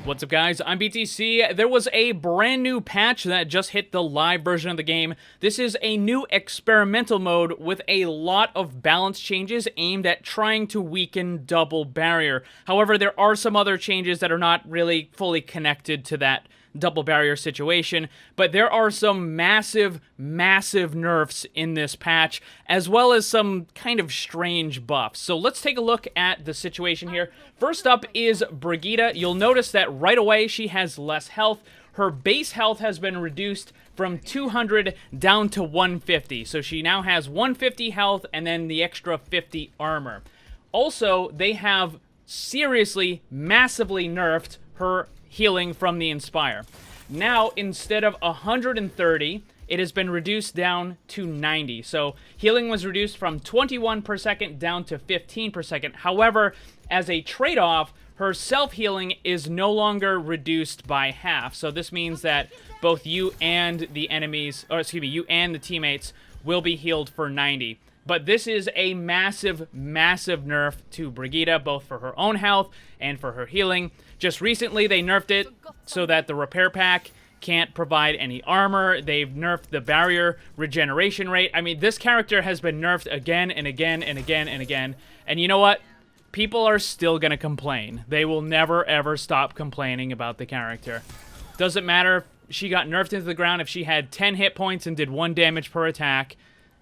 What's up, guys? I'm BTC. There was a brand new patch that just hit the live version of the game. This is a new experimental mode with a lot of balance changes aimed at trying to weaken double barrier. However, there are some other changes that are not really fully connected to that double barrier situation, but there are some massive nerfs in this patch, as well as some kind of strange buffs. So let's take a look at the situation here. First up is Brigitte. You'll notice that right away she has less health. Her base health has been reduced from 200 down to 150. So she now has 150 health and then the extra 50 armor. Also, they have seriously, massively nerfed her healing from the Inspire. Now, instead of 130, it has been reduced down to 90. So healing was reduced from 21 per second down to 15 per second. However, as a trade-off, her self-healing is no longer reduced by half. So this means that both you and the enemies, or excuse me, you and the teammates will be healed for 90. But this is a massive nerf to Brigitte, both for her own health and for her healing. Just recently, they nerfed it so that the repair pack can't provide any armor. They've nerfed the barrier regeneration rate. I mean, this character has been nerfed again and again and again and again. And you know what? People are still going to complain. They will never, ever stop complaining about the character. Doesn't matter if she got nerfed into the ground. If she had 10 hit points and did 1 damage per attack,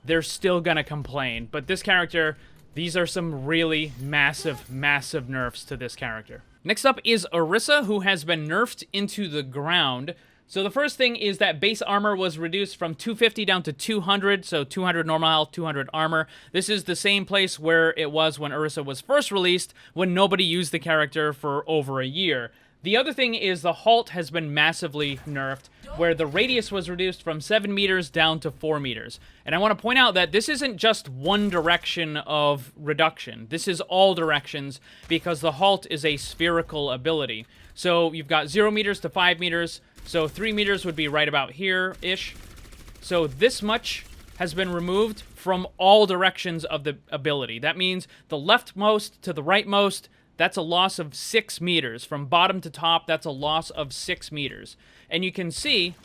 they're still gonna complain. But this character, these are some really massive nerfs to this character. Next up is Orisa, who has been nerfed into the ground. So the first thing is that base armor was reduced from 250 down to 200, so 200 normal health, 200 armor. This is the same place where it was when Orisa was first released, when nobody used the character for over a year. The other thing is the halt has been massively nerfed, where the radius was reduced from 7 meters down to 4 meters. And I want to point out that this isn't just one direction of reduction. This is all directions, because the halt is a spherical ability. So you've got 0 meters to 5 meters, so 3 meters would be right about here-ish. So this much has been removed from all directions of the ability. That means the leftmost to the rightmost, that's a loss of 6 meters. From bottom to top, that's a loss of 6 meters. And you can see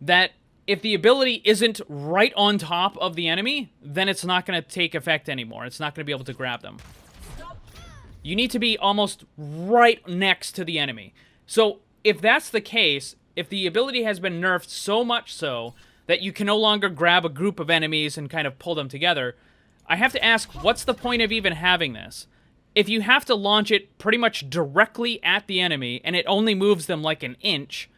that if the ability isn't right on top of the enemy, then it's not going to take effect anymore. It's not going to be able to grab them. You need to be almost right next to the enemy. So if that's the case, if the ability has been nerfed so much so that you can no longer grab a group of enemies and kind of pull them together, I have to ask, what's the point of even having this? If you have to launch it pretty much directly at the enemy, and it only moves them like an inch,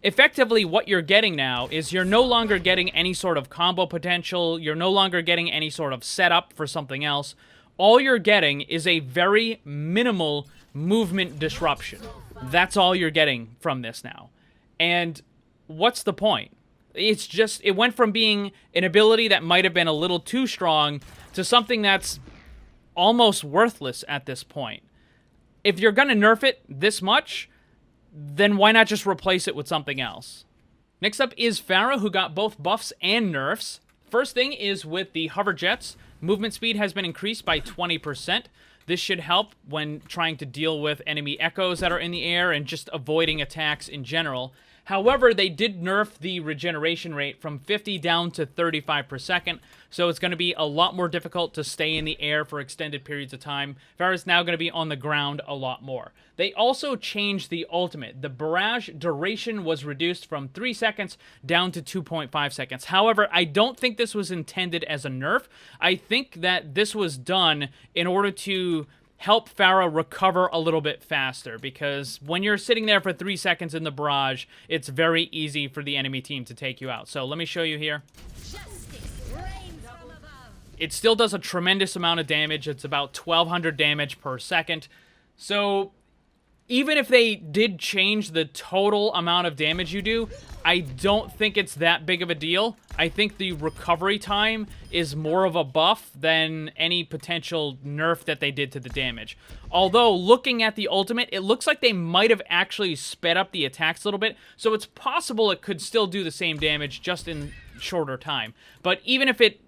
effectively what you're getting now is you're no longer getting any sort of combo potential, you're no longer getting any sort of setup for something else. All you're getting is a very minimal movement disruption. That's all you're getting from this now. And what's the point? It's just, it went from being an ability that might have been a little too strong to something that's almost worthless at this point. If you're going to nerf it this much, then why not just replace it with something else? Next up is Pharah, who got both buffs and nerfs. First thing is with the hover jets. Movement speed has been increased by 20%. This should help when trying to deal with enemy echoes that are in the air and just avoiding attacks in general. However, they did nerf the regeneration rate from 50 down to 35 per second, so it's going to be a lot more difficult to stay in the air for extended periods of time. Pharah's now going to be on the ground a lot more. They also changed the ultimate. The barrage duration was reduced from 3 seconds down to 2.5 seconds. However, I don't think this was intended as a nerf. I think that this was done in order to help Pharah recover a little bit faster, because when you're sitting there for 3 seconds in the barrage, it's very easy for the enemy team to take you out. So let me show you here. It still does a tremendous amount of damage. It's about 1200 damage per second. So even if they did change the total amount of damage you do, I don't think it's that big of a deal. I think the recovery time is more of a buff than any potential nerf that they did to the damage. Although, looking at the ultimate, it looks like they might have actually sped up the attacks a little bit, so it's possible it could still do the same damage, just in shorter time. But even if it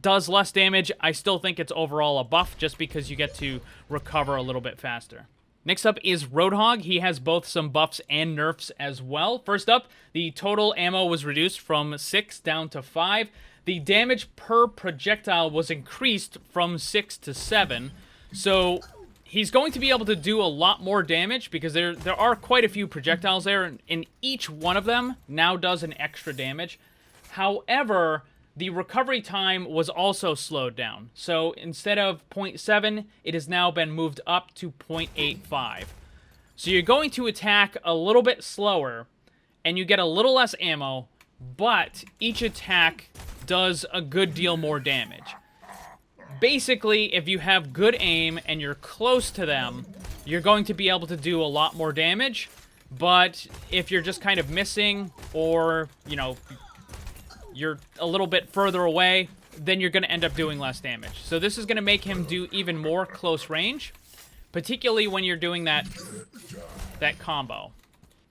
does less damage, I still think it's overall a buff, just because you get to recover a little bit faster. Next up is Roadhog. He has both some buffs and nerfs as well. First up, the total ammo was reduced from 6 down to 5. The damage per projectile was increased from 6 to 7. So he's going to be able to do a lot more damage because there are quite a few projectiles there, and each one of them now does an extra damage. However, the recovery time was also slowed down. So instead of 0.7, it has now been moved up to 0.85. So you're going to attack a little bit slower, and you get a little less ammo, but each attack does a good deal more damage. Basically, if you have good aim and you're close to them, you're going to be able to do a lot more damage. But if you're just kind of missing, or, you know, you're a little bit further away, then you're going to end up doing less damage. So this is going to make him do even more close range, particularly when you're doing that combo.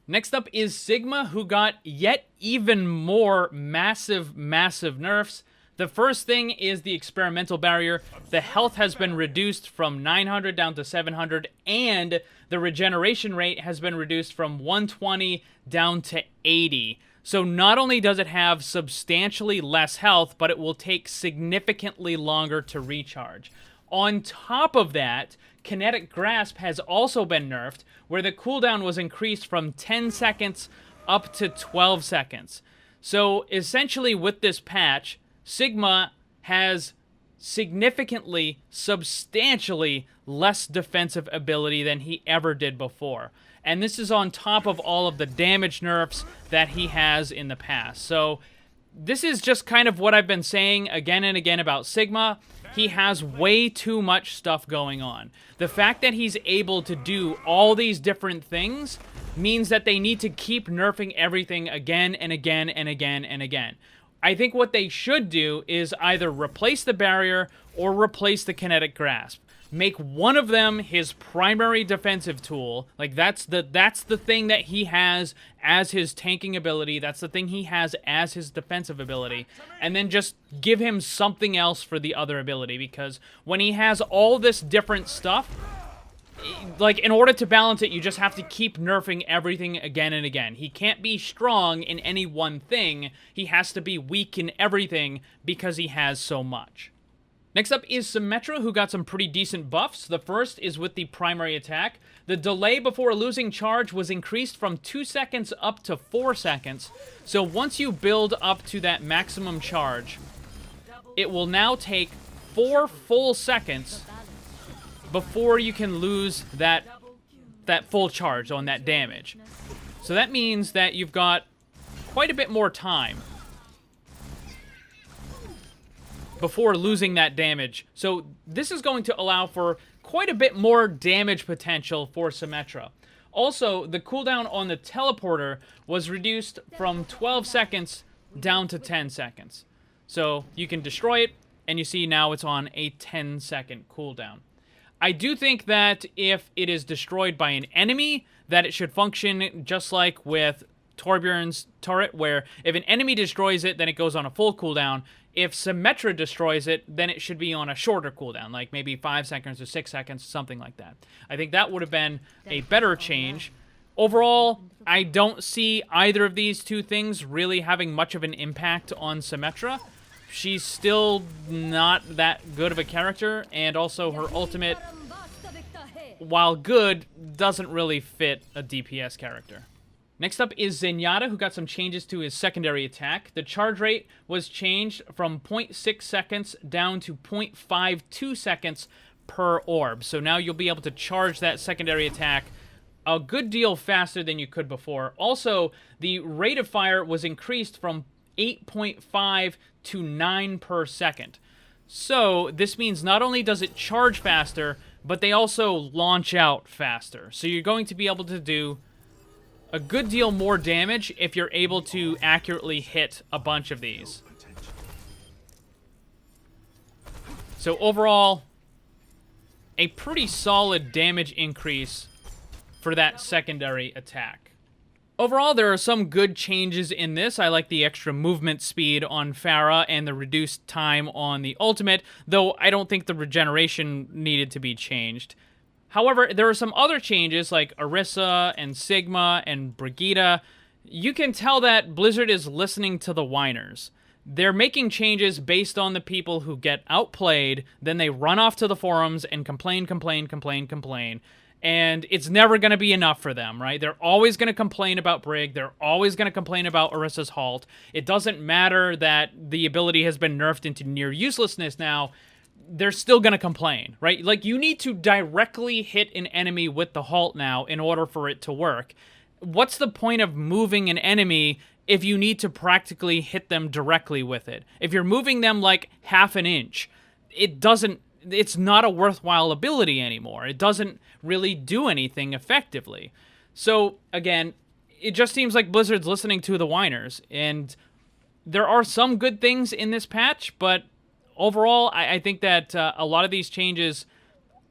Next up is Sigma, who got yet even more massive nerfs. The first thing is the experimental barrier. The health has been reduced from 900 down to 700, and the regeneration rate has been reduced from 120 down to 80. So not only does it have substantially less health, but it will take significantly longer to recharge. On top of that, Kinetic Grasp has also been nerfed, where the cooldown was increased from 10 seconds up to 12 seconds. So essentially with this patch, Sigma has significantly, substantially less defensive ability than he ever did before. And this is on top of all of the damage nerfs that he has in the past. So this is just kind of what I've been saying again and again about Sigma. He has way too much stuff going on. The fact that he's able to do all these different things means that they need to keep nerfing everything again and again and again and again. I think what they should do is either replace the barrier or replace the Kinetic Grasp. Make one of them his primary defensive tool. Like, that's the thing that he has as his tanking ability. That's the thing he has as his defensive ability. And then just give him something else for the other ability. Because when he has all this different stuff, like, in order to balance it, you just have to keep nerfing everything again and again. He can't be strong in any one thing. He has to be weak in everything because he has so much. Next up is Symmetra, who got some pretty decent buffs. The first is with the primary attack. The delay before losing charge was increased from 2 seconds up to 4 seconds. So once you build up to that maximum charge, it will now take 4 full seconds before you can lose that full charge on that damage. So that means that you've got quite a bit more time before losing that damage. So this is going to allow for quite a bit more damage potential for Symmetra. Also, the cooldown on the teleporter was reduced from 12 seconds down to 10 seconds. So you can destroy it, and you see now it's on a 10-second cooldown. I do think that if it is destroyed by an enemy, that it should function just like with Torbjorn's turret, where if an enemy destroys it, then it goes on a full cooldown. If Symmetra destroys it, then it should be on a shorter cooldown, like maybe 5 seconds or 6 seconds, something like that. I think that would have been a better change. Overall, I don't see either of these two things really having much of an impact on Symmetra. She's still not that good of a character, and also her ultimate, while good, doesn't really fit a DPS character. Next up is Zenyatta, who got some changes to his secondary attack. The charge rate was changed from 0.6 seconds down to 0.52 seconds per orb. So now you'll be able to charge that secondary attack a good deal faster than you could before. Also, the rate of fire was increased from 8.5 to 9 per second. So this means not only does it charge faster, but they also launch out faster. So you're going to be able to do a good deal more damage if you're able to accurately hit a bunch of these. So overall, a pretty solid damage increase for that secondary attack. Overall, there are some good changes in this. I like the extra movement speed on Pharah and the reduced time on the ultimate, though I don't think the regeneration needed to be changed. However, there are some other changes like Orisa and Sigma and Brigitte. You can tell that Blizzard is listening to the whiners. They're making changes based on the people who get outplayed, then they run off to the forums and complain. And it's never going to be enough for them, right? They're always going to complain about Brig. They're always going to complain about Orisa's halt. It doesn't matter that the ability has been nerfed into near uselessness now. They're still going to complain, right? Like, you need to directly hit an enemy with the halt now in order for it to work. What's the point of moving an enemy if you need to practically hit them directly with it? If you're moving them like half an inch, it's not a worthwhile ability anymore. It doesn't really do anything effectively. So, again, it just seems like Blizzard's listening to the whiners, and there are some good things in this patch, but overall, I think that a lot of these changes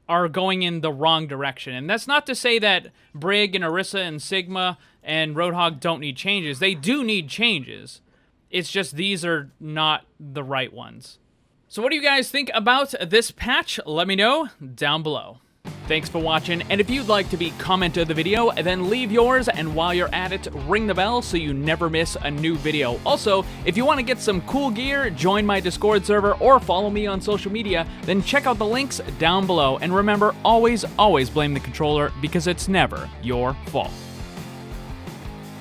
are going in the wrong direction. And that's not to say that Brig and Orisa and Sigma and Roadhog don't need changes. They do need changes. It's just these are not the right ones. So what do you guys think about this patch? Let me know down below. Thanks for watching, and if you'd like to be comment of the video, then leave yours, and while you're at it, ring the bell so you never miss a new video. Also, if you want to get some cool gear, join my Discord server, or follow me on social media, then check out the links down below. And remember, always blame the controller, because it's never your fault.